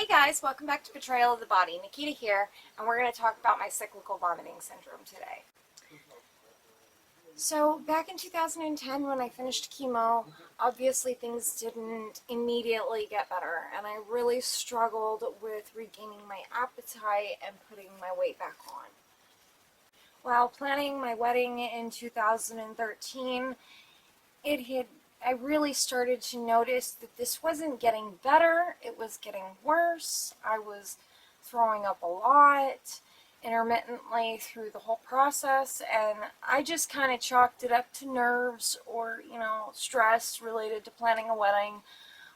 Hey guys, welcome back to Betrayal of the Body. Nikita here, and we're going to talk about my cyclical vomiting syndrome today. So, back in 2010 when I finished chemo, obviously things didn't immediately get better, and I really struggled with regaining my appetite and putting my weight back on. While planning my wedding in 2013, I really started to notice that this wasn't getting better, it was getting worse. I was throwing up a lot intermittently through the whole process, and I just kind of chalked it up to nerves or, stress related to planning a wedding.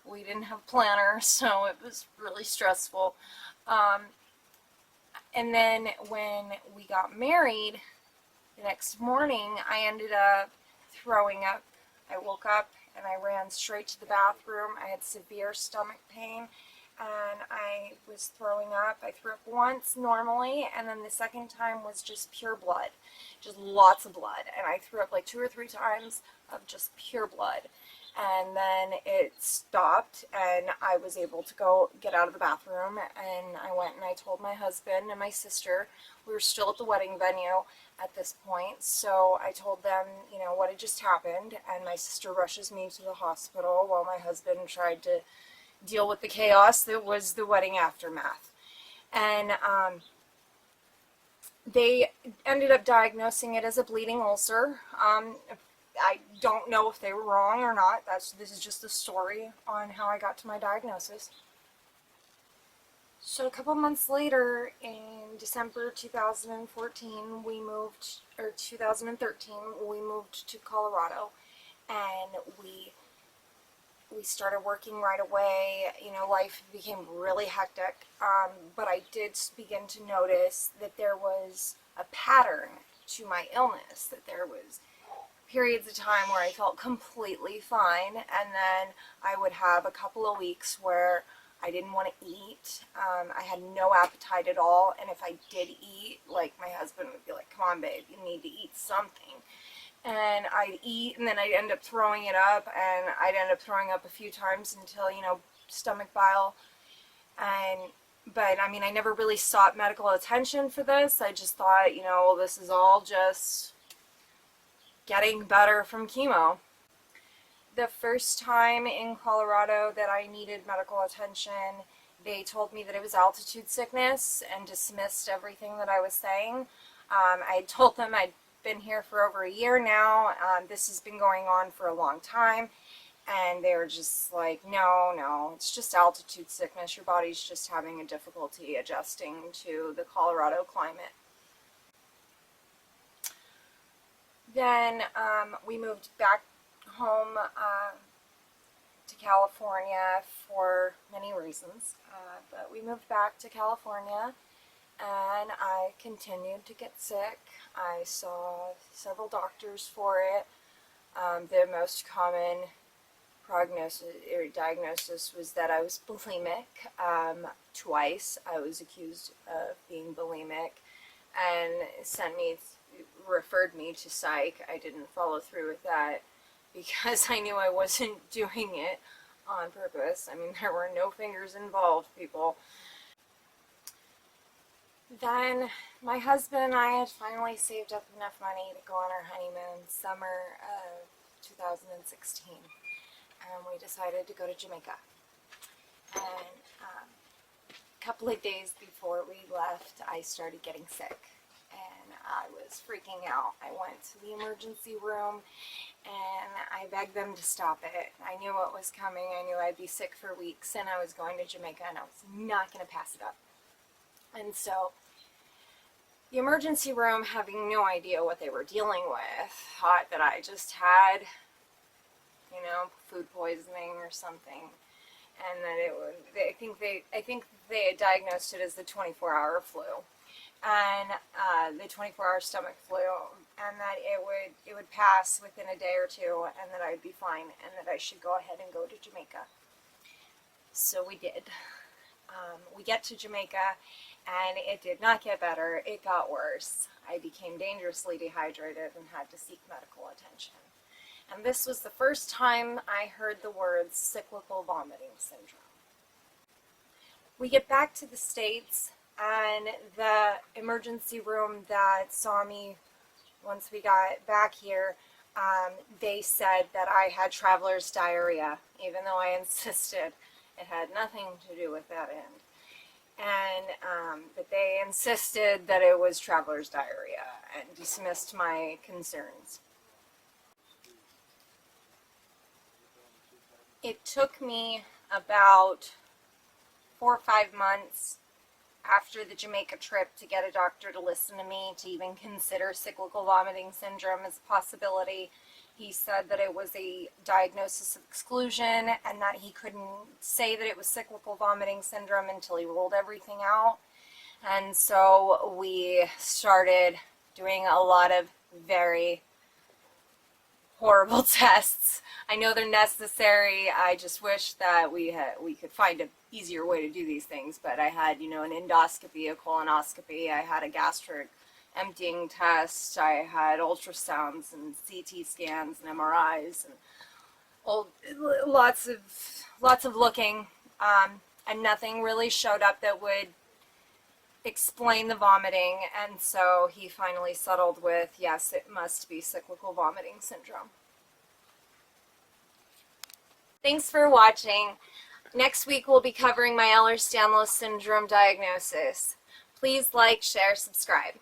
We didn't have planners, so it was really stressful. And then when we got married, the next morning I ended up throwing up. I woke up and I ran straight to the bathroom. I had severe stomach pain and I was throwing up. I threw up once normally, and then the second time was just pure blood, just lots of blood. And I threw up like 2 or 3 times of just pure blood. And then it stopped and I was able to go get out of the bathroom, and I went and I told my husband and my sister. We were still at the wedding venue at this point, so I told them, what had just happened, and my sister rushes me to the hospital while my husband tried to deal with the chaos that was the wedding aftermath. And they ended up diagnosing it as a bleeding ulcer. I don't know if they were wrong or not. This is just a story on how I got to my diagnosis. So a couple months later, in December 2013, we moved to Colorado, and we started working right away. Life became really hectic, but I did begin to notice that there was a pattern to my illness, that there was periods of time where I felt completely fine, and then I would have a couple of weeks where I didn't want to eat. I had no appetite at all, and if I did eat, like, my husband would be like, "Come on, babe, you need to eat something." And I'd eat, and then I'd end up throwing it up, and I'd end up throwing up a few times until, stomach bile. But I never really sought medical attention for this. I just thought, this is all just getting better from chemo. The first time in Colorado that I needed medical attention, they told me that it was altitude sickness and dismissed everything that I was saying. I told them I'd been here for over a year now. This has been going on for a long time. And they were just like, no, it's just altitude sickness. Your body's just having a difficulty adjusting to the Colorado climate. Then we moved back home to California for many reasons, but we moved back to California, and I continued to get sick. I saw several doctors for it. The most common diagnosis was that I was bulimic. Twice I was accused of being bulimic, and referred me to psych. I didn't follow through with that because I knew I wasn't doing it on purpose. There were no fingers involved, people. Then my husband and I had finally saved up enough money to go on our honeymoon summer of 2016, and we decided to go to Jamaica. And a couple of days before we left, I started getting sick. And I was freaking out. I went to the emergency room and I begged them to stop it. I knew what was coming. I knew I'd be sick for weeks, and I was going to Jamaica, and I was not going to pass it up. And so the emergency room, having no idea what they were dealing with, thought that I just had, food poisoning or something. And that I think they had diagnosed it as the 24-hour flu. And the 24-hour stomach flu, and that it would pass within a day or two, and that I'd be fine, and that I should go ahead and go to Jamaica. So we did. We get to Jamaica, and it did not get better. It got worse. I became dangerously dehydrated and had to seek medical attention. And this was the first time I heard the words cyclical vomiting syndrome. We get back to the States, and the emergency room that saw me once we got back here, they said that I had traveler's diarrhea, even though I insisted it had nothing to do with that end. And but they insisted that it was traveler's diarrhea and dismissed my concerns. It took me about 4 or 5 months after the Jamaica trip to get a doctor to listen to me, to even consider cyclical vomiting syndrome as a possibility. He said that it was a diagnosis of exclusion and that he couldn't say that it was cyclical vomiting syndrome until he ruled everything out. And so we started doing a lot of very horrible tests. I know they're necessary. I just wish that we could find an easier way to do these things. But I had, an endoscopy, a colonoscopy. I had a gastric emptying test. I had ultrasounds and CT scans and MRIs and lots of looking, and nothing really showed up that would explain the vomiting. And so he finally settled with, yes, it must be cyclical vomiting syndrome. Thanks for watching. Next week we'll be covering my Ehlers Danlos Syndrome diagnosis. Please like, share, subscribe.